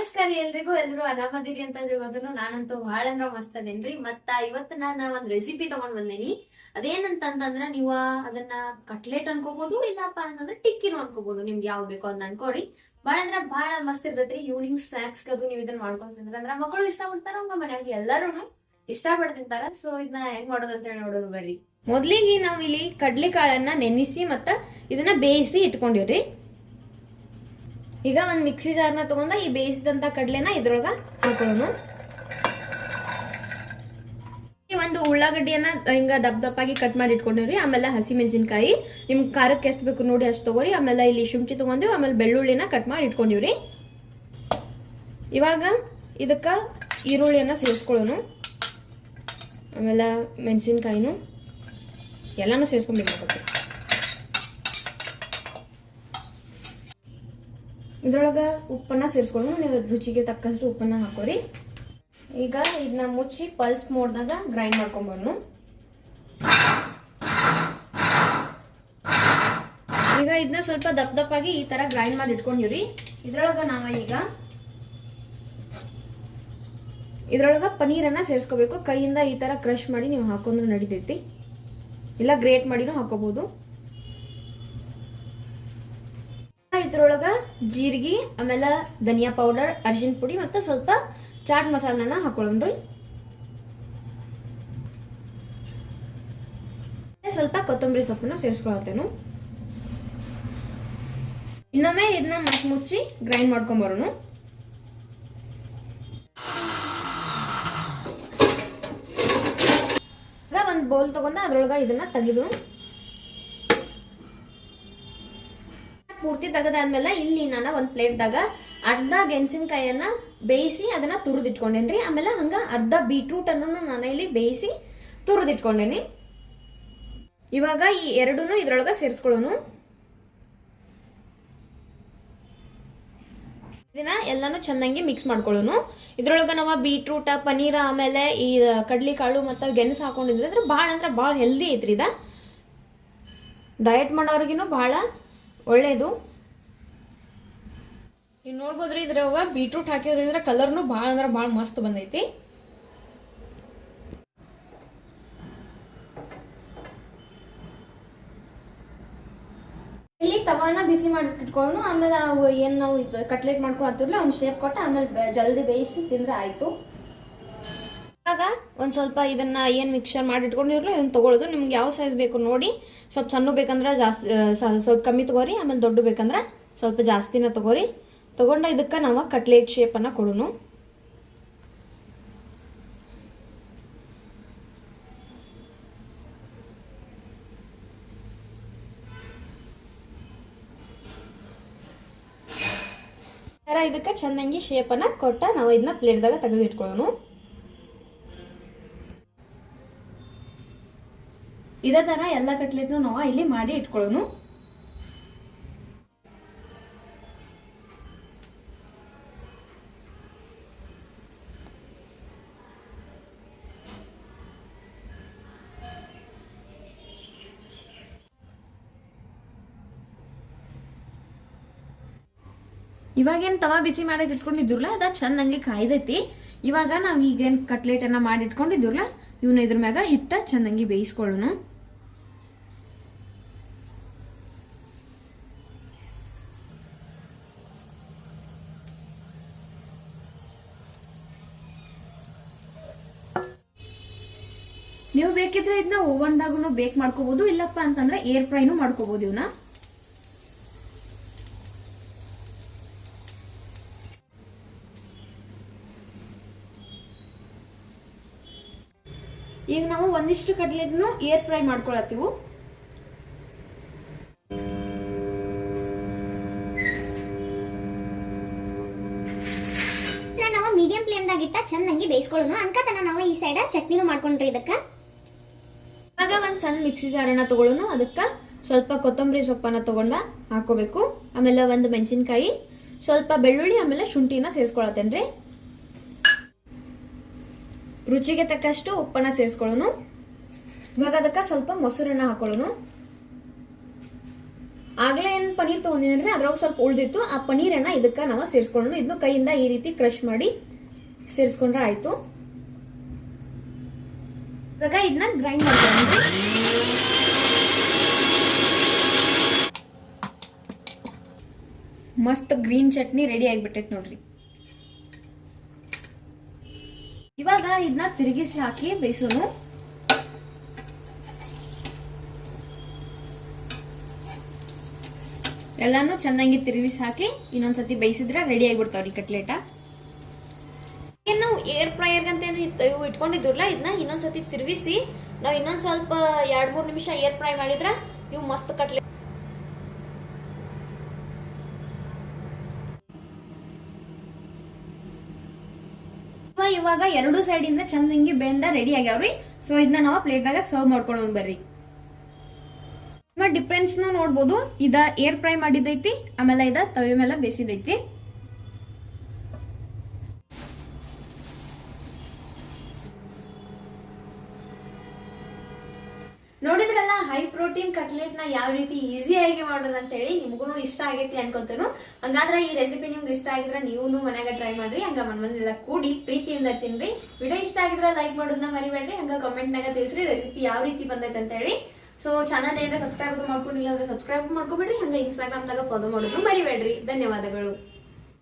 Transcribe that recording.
ನಮಸ್ಕಾರ ಎಲ್ರು ಆರಾಮದಿರಿ ಅಂತ ಗೊತ್ತನು. ನಾನಂತೂ ಬಹಳ ಅಂದ್ರ ಮಸ್ತ್ ಅದೇನ್ರಿ. ಮತ್ತ ಇವತ್ತು ನಾನು ಒಂದ್ ರೆಸಿಪಿ ತಗೊಂಡ್ ಬಂದೇನಿ. ಅದೇನಂತಂದ್ರ ನೀವ ಅದನ್ನ ಕಟ್ಲೆಟ್ ಅನ್ಕೋಬಹುದು, ಇಲ್ಲಪ್ಪ ಅಂತಂದ್ರೆ ಟಿಕ್ಕಿನೂ ಅನ್ಕೋಬಹುದು. ನಿಮ್ಗೆ ಯಾವ್ ಬೇಕೋ ಅದನ್ನ ಅನ್ಕೋರಿ. ಬಹಳ ಅಂದ್ರ ಬಹಳ ಮಸ್ತ್ ಇರ್ತೈತ್ರಿ. ಈವ್ನಿಂಗ್ ಸ್ನಾಕ್ಸ್ ಅದು ನೀವ್ ಇದನ್ನ ಮಾಡ್ಕೊಂಡ್ ತಿಂದ್ರ ಮಕ್ಕಳು ಇಷ್ಟ ಪಡ್ತಾರ, ಹಂಗ ಮನ್ಯಾಗ ಎಲ್ಲಾರು ಇಷ್ಟ ಪಡ್ ತಿಂತಾರ. ಸೊ ಇದನ್ನ ಹೆಂಗ್ ಮಾಡೋದು ಅಂತ ಹೇಳಿ ನೋಡೋದು ಬರ್ರಿ. ಮೊದ್ಲಿಗೆ ನಾವ್ ಇಲ್ಲಿ ಕಡ್ಲಿ ಕಾಳನ್ನ ನೆನೆಸಿ ಮತ್ತ ಇದನ್ನ ಬೇಯಿಸಿ ಇಟ್ಕೊಂಡಿವ್ರಿ. ಈಗ ಒಂದು ಮಿಕ್ಸಿ ಜಾರ್ನ ತಗೊಂಡ ಈ ಬೇಯಿಸಿದಂತ ಕಡಲೆನ ಇದ್ರೊಳಗ ಹಾಕೊಳ್ಳೋಣ. ಒಂದು ಉಳ್ಳಾಗಡ್ಡಿಯನ್ನ ಹಿಂಗ ದಪ್ಪ ದಪ್ಪಾಗಿ ಕಟ್ ಮಾಡಿ ಇಟ್ಕೊಂಡಿವ್ರಿ. ಆಮೇಲೆ ಹಸಿ ಮೆಣಸಿನ್ಕಾಯಿ ನಿಮ್ ಖಾರಕ್ಕೆ ಎಷ್ಟು ಬೇಕು ನೋಡಿ ಅಷ್ಟು ತಗೋರಿ. ಆಮೇಲೆ ಇಲ್ಲಿ ಶುಂಠಿ ತಗೊಂಡಿವಿ. ಆಮೇಲೆ ಬೆಳ್ಳುಳ್ಳಿನ ಕಟ್ ಮಾಡಿ ಇಟ್ಕೊಂಡಿವ್ರಿ. ಇವಾಗ ಇದಕ್ಕ ಈರುಳ್ಳಿಯನ್ನ ಸೇರಿಸ್ಕೊಳ್ಳೋಣ. ಆಮೇಲೆ ಮೆಣಸಿನ್ಕಾಯಿನು ಎಲ್ಲಾನು ಸೇರಿಸ್ಕೊಂಡ್ಬೇಕಾಗುತ್ತೆ. ಇದ್ರೊಳಗ ಉಪ್ಪನ್ನ ಸೇರಿಸ್ಕೊಳ್ಳೋಣ. ನೀವು ರುಚಿಗೆ ತಕ್ಕಷ್ಟು ಉಪ್ಪನ್ನ ಹಾಕೋರಿ. ಈಗ ಇದನ್ನ ಮುಚ್ಚಿ ಪಲ್ಸ್ ಮೋಡ್ದಾಗ ಗ್ರೈಂಡ್ ಮಾಡ್ಕೊಂಬರ್ನು. ಈಗ ಇದನ್ನ ಸ್ವಲ್ಪ ದಪ್ಪ ದಪ್ಪಾಗಿ ಈ ತರ ಗ್ರೈಂಡ್ ಮಾಡಿ ಇಟ್ಕೊಂಡಿವ್ರಿ. ಇದ್ರೊಳಗ ಪನೀರನ್ನ ಸೇರಿಸ್ಕೋಬೇಕು. ಕೈಯಿಂದ ಈ ತರ ಕ್ರಶ್ ಮಾಡಿ ನೀವು ಹಾಕೊಂಡ್ರು ನಡಿತೈತಿ, ಇಲ್ಲ ಗ್ರೇಟ್ ಮಾಡಿನೂ ಹಾಕೋಬಹುದು. ಇದ್ರೊಳಗ ಜೀರಿಗೆ, ಆಮೇಲೆ ಧನಿಯಾ ಪೌಡರ್, ಅರಿಶಿನ ಪುಡಿ ಮತ್ತೆ ಸ್ವಲ್ಪ ಚಾಟ್ ಮಸಾಲನ ಹಾಕೊಳ್ಳೋಣ್ರಿ. ಸ್ವಲ್ಪ ಕೊತ್ತಂಬರಿ ಸೊಪ್ಪನ್ನ ಸೇರಿಸ್ಕೊಳತ್ತೇನು. ಇನ್ನೊಮ್ಮೆ ಇದನ್ನ ಮತ್ತೆ ಮುಚ್ಚಿ ಗ್ರೈಂಡ್ ಮಾಡ್ಕೊಂಬರೋಣ. ಈಗ ಒಂದು ಬೌಲ್ ತಗೊಂಡ ಅದ್ರೊಳಗ ಇದನ್ನ ತೆಗೆದು ಪೂರ್ತಿ ತೆಗೆದಾದ್ಮೇಲೆ ಇಲ್ಲಿ ನಾನು ಒಂದು ಪ್ಲೇಟ್ದಾಗ ಅರ್ಧ ಗೆಣಸಿನಕಾಯಿಯನ್ನ ಬೇಯಿಸಿ ಅದನ್ನ ತುರಿದಿಟ್ಕೊಂಡೇನ್ರಿ. ಆಮೇಲೆ ಹಂಗ ಅರ್ಧ ಬೀಟ್ರೂಟ್ ಅನ್ನು ನಾನು ಇಲ್ಲಿ ಬೇಯಿಸಿ ತುರಿದಿಟ್ಕೊಂಡೇನಿ. ಇವಾಗ ಈ ಎರಡೂನು ಇದ್ರೊಳಗ ಸೇರಿಸ್ಕೊಳ್ಳೋಣ. ಇದನ್ನ ಎಲ್ಲಾನು ಚೆನ್ನಾಗಿ ಮಿಕ್ಸ್ ಮಾಡ್ಕೊಳ್ಳೋಣ. ಇದ್ರೊಳಗ ನಾವು ಬೀಟ್ರೂಟ್, ಪನೀರ, ಆಮೇಲೆ ಈ ಕಡ್ಲಿ ಕಾಳು ಮತ್ತೆ ಗೆಣಸು ಹಾಕೊಂಡಿದ್ರೆ ಭಾಳ ಅಂದ್ರೆ ಭಾಳ ಹೆಲ್ದಿ ಐತ್ರಿ. ಇದ ಡಯಟ್ ಮಾಡೋರಿಗಿನೂ ಭಾಳ ಒಳ್ಳೇದು. ಈಗ ನೋಡ್ಬೋದ್ರಿ ಇದ್ರೊಳಗ ಬೀಟ್ರೂಟ್ ಹಾಕಿದ್ರಿಂದ ಕಲರ್ನು ಭಾಳ ಅಂದ್ರೆ ಭಾಳ ಮಸ್ತ್ ಬಂದೈತಿ. ಇಲ್ಲಿ ತವಾನ ಬಿಸಿ ಮಾಡಿ ಇಟ್ಕೊಳ್ಳೋಣ. ಆಮೇಲೆ ಏನ್ ನಾವು ಕಟ್ಲೆಟ್ ಮಾಡ್ಕೊಳತ್ತಿರ್ಲ ಅವ್ನ ಶೇಪ್ ಕೊಟ್ಟು ಆಮೇಲೆ ಜಲ್ದಿ ಬೇಯಿಸಿ ತಿಂದ್ರೆ ಆಯ್ತು. ಇವಾಗ ಒಂದ್ ಸ್ವಲ್ಪ ಇದನ್ನ ಏನ್ ಮಿಕ್ಸರ್ ಮಾಡಿ ಇಟ್ಕೊಂಡಿರ್ಲ ಇದನ್ನ ತಗೊಳ್ಳೋದು. ನಿಮ್ಗೆ ಯಾವ ಸೈಜ್ ಬೇಕು ನೋಡಿ. ಸ್ವಲ್ಪ ಸಣ್ಣ ಬೇಕಂದ್ರೆ ಜಾಸ್ತಿ, ಸ್ವಲ್ಪ ಕಮ್ಮಿ ತಗೋರಿ. ಆಮೇಲೆ ದೊಡ್ಡ ಬೇಕಂದ್ರೆ ಸ್ವಲ್ಪ ಜಾಸ್ತಿನ ತಗೋರಿ. ತಗೊಂಡ ಇದಕ್ಕೆ ನಾವು ಕಟ್ಲೆಟ್ ಶೇಪನ್ನು ಕೊಡೋಣ. ಇದಕ್ಕೆ ಚೆನ್ನಾಗಿ ಶೇಪನ್ನು ಕೊಟ್ಟ ನಾವು ಇದನ್ನ ಪ್ಲೇಟ್ದಾಗ ತೆಗೆದು ಇಟ್ಕೊಳ್ಳೋಣ. ಇದೇ ತರ ಎಲ್ಲ ಕಟ್ಲೆಟ್ನು ನಾವು ಇಲ್ಲಿ ಮಾಡಿ ಇಟ್ಕೊಳ್ಳೋಣ. ಇವಾಗೇನು ತವಾ ಬಿಸಿ ಮಾಡಕ್ಕೆ ಇಟ್ಕೊಂಡಿದ್ರಲ್ಲ ಅದ ಚಂದಂಗೆ ಕಾಯ್ದೈತಿ. ಇವಾಗ ನಾವು ಈಗೇನು ಕಟ್ಲೆಟನ್ನು ಮಾಡಿ ಇಟ್ಕೊಂಡಿದ್ರಲ್ಲ ಇವನ್ನ ಇದ್ರ ಮ್ಯಾಗ ಇಟ್ಟ ಚಂದಂಗಿ ಬೇಯಿಸ್ಕೊಳ್ಳೋಣ. ನೀವು ಬೇಕಿದ್ರೆ ಇದನ್ನ ಓವನ್ದಾಗೂ ಬೇಕ್ ಮಾಡ್ಕೋಬಹುದು, ಇಲ್ಲಪ್ಪ ಅಂತಂದ್ರೆ ಏರ್ ಫ್ರೈನು ಮಾಡ್ಕೋಬಹುದು. ಇವನ್ನ ಈಗ ನಾವು ಒಂದಿಷ್ಟು ಕಟ್ಲೆಟ್ನು ಏರ್ ಫ್ರೈ ಮಾಡ್ಕೊಳತ್ತೀವಿ. ನಾವು ಮೀಡಿಯಂ ಫ್ಲೇಮ್ದಾಗ ಇಟ್ಟ ಚೆನ್ನಾಗಿ ಬೇಯಿಸ್ಕೊಳ್ಳೋಣ. ಅನ್ಕತನ ನಾವು ಈ ಸೈಡ್ ಚಟ್ನಿನೂ ಮಾಡ್ಕೊಂಡ್ರಿ. ಇದಕ್ಕೆ ಆಗ ಒಂದು ಸಣ್ಣ ಮಿಕ್ಸಿ ಜಾರನ್ನ ತಗೊಳ್ಳೋಣ. ಅದಕ್ಕೆ ಸ್ವಲ್ಪ ಕೊತ್ತಂಬರಿ ಸೊಪ್ಪನ್ನ ತಗೊಂಡ ಹಾಕೋಬೇಕು. ಆಮೇಲೆ ಒಂದು ಮೆಣಸಿನ್ಕಾಯಿ, ಸ್ವಲ್ಪ ಬೆಳ್ಳುಳ್ಳಿ, ಆಮೇಲೆ ಶುಂಠಿನ ಸೇರಿಸ್ಕೊಳತ್ತೇನ್ರಿ. ರುಚಿಗೆ ತಕ್ಕಷ್ಟು ಉಪ್ಪನ್ನ ಸೇರಿಸ್ಕೊಳ್ಳೋಣ. ಇವಾಗ ಅದಕ್ಕೆ ಸ್ವಲ್ಪ ಮೊಸರನ್ನ ಹಾಕೊಳ್ಳೋಣ. ಆಗ್ಲೇ ಏನ್ ಇನ್ನೊಂದು ಪನೀರ್ ತೊಗೊಂಡಿದ್ರೆ ಅದ್ರೊಳಗೆ ಸ್ವಲ್ಪ ಉಳಿದಿತ್ತು. ಆ ಪನೀರನ್ನ ಇದಕ್ಕೆ ನಾವು ಸೇರಿಸ್ಕೊಳ್ಳೋಣ. ಇದನ್ನು ಕೈಯಿಂದ ಈ ರೀತಿ ಕ್ರಶ್ ಮಾಡಿ ಸೇರಿಸ್ಕೊಂಡ್ರೆ ಆಯ್ತು. ಇವಾಗ ಇದನ್ನ ಗ್ರೈಂಡ್ ಮಾಡ್ಕೊಳ್ಳೋಣ. ಮಸ್ತ್ ಗ್ರೀನ್ ಚಟ್ನಿ ರೆಡಿ ಆಗಿಬಿಟ್ಟೈತೆ ನೋಡ್ರಿ. ಇವಾಗ ಇದನ್ನ ತಿರುಗಿಸಿ ಹಾಕಿ ಬೇಯಿಸೋನು. ಎಲ್ಲಾನು ಚೆನ್ನಾಗಿ ತಿರುಗಿಸಿ ಹಾಕಿ ಇನ್ನೊಂದ್ಸತಿ ಬೇಯಿಸಿದ್ರೆ ರೆಡಿ ಆಗಿಬಿಡ್ತಾವ್ರಿ ಕಟ್ಲೆಟ. ನಾವು ಏರ್ ಫ್ರೈಯರ್ ಅಂತ ಏನು ಇಟ್ಕೊಂಡಿದ್ರಲ್ಲ, ಇದನ್ನ ಇನ್ನೊಂದ್ಸತಿ ತಿರುಗಿಸಿ ನಾವು ಇನ್ನೊಂದ್ ಸ್ವಲ್ಪ 2-3 ನಿಮಿಷ ಏರ್ ಫ್ರೈ ಮಾಡಿದ್ರ ಇವು ಮಸ್ತ್ ಕಟ್ಲೆಟ್. ಇವಾಗ ಎರಡು ಸೈಡ್ ಇಂದ ಚಂದಂಗಿ ಬೆಂದ ರೆಡಿ ಆಗ್ಯಾವ್ರಿ. ಸೊ ಇದನ್ನ ನಾವು ಪ್ಲೇಟ್ದಾಗ ಸರ್ವ್ ಮಾಡ್ಕೊಳ್ಳೋಣ ಬರ್ರಿ. ಡಿಫ್ರೆನ್ಸ್ ನೋಡ್ಬೋದು. ಇದ ಏರ್ ಫ್ರೈ ಮಾಡಿದೈತಿ, ಆಮೇಲೆ ಇದ ತವೆ ಮೇಲೆ ಬೇಯಿಸಿದೈತಿ. ನೋಡಿದ್ರಲ್ಲ ಹೈ ಪ್ರೋಟೀನ್ ಕಟ್ಲೆಟ್ ನ ಯಾವ ರೀತಿ ಈಸಿಯಾಗಿ ಮಾಡೋದು ಅಂತ ಹೇಳಿ. ನಿಮ್ಗೂ ಇಷ್ಟ ಆಗೈತಿ ಅನ್ಕೊಂತೇನು. ಹಂಗಾದ್ರೆ ಈ ರೆಸಿಪಿ ನಿಮ್ಗೆ ಇಷ್ಟ ಆಗಿದ್ರೆ ನೀವು ಮನ್ಯಾಗ ಟ್ರೈ ಮಾಡ್ರಿ. ಹಂಗ ಮನೆಲ್ಲ ಕೂಡಿ ಪ್ರೀತಿಯಿಂದ ತಿನ್ರಿ. ವಿಡಿಯೋ ಇಷ್ಟ ಆಗಿದ್ರೆ ಲೈಕ್ ಮಾಡೋದನ್ನ ಮರಿಬೇಡ್ರಿ. ಹಂಗ ಕಮೆಂಟ್ ನಾಗ ತಿಳಿಸ್ರಿ ರೆಸಿಪಿ ಯಾವ ರೀತಿ ಬಂದೈತೆ ಅಂತ ಹೇಳಿ. ಸೊ ಚಾನಲ್ ಏನಾರ ಸಬ್ಸ್ಕ್ರೈಬ್ ಮಾಡ್ಕೊಂಡಿಲ್ಲ ಅಂದ್ರೆ ಸಬ್ಸ್ಕ್ರೈಬ್ ಮಾಡ್ಕೊಬೇಡ್ರಿ. ಹಂಗ ಇನ್ಸ್ಟಾಗ್ರಾಮ್ ದಾಗ ಫಾಲೋ ಮಾಡೋದು ಮರಿಬೇಡ್ರಿ. ಧನ್ಯವಾದಗಳು.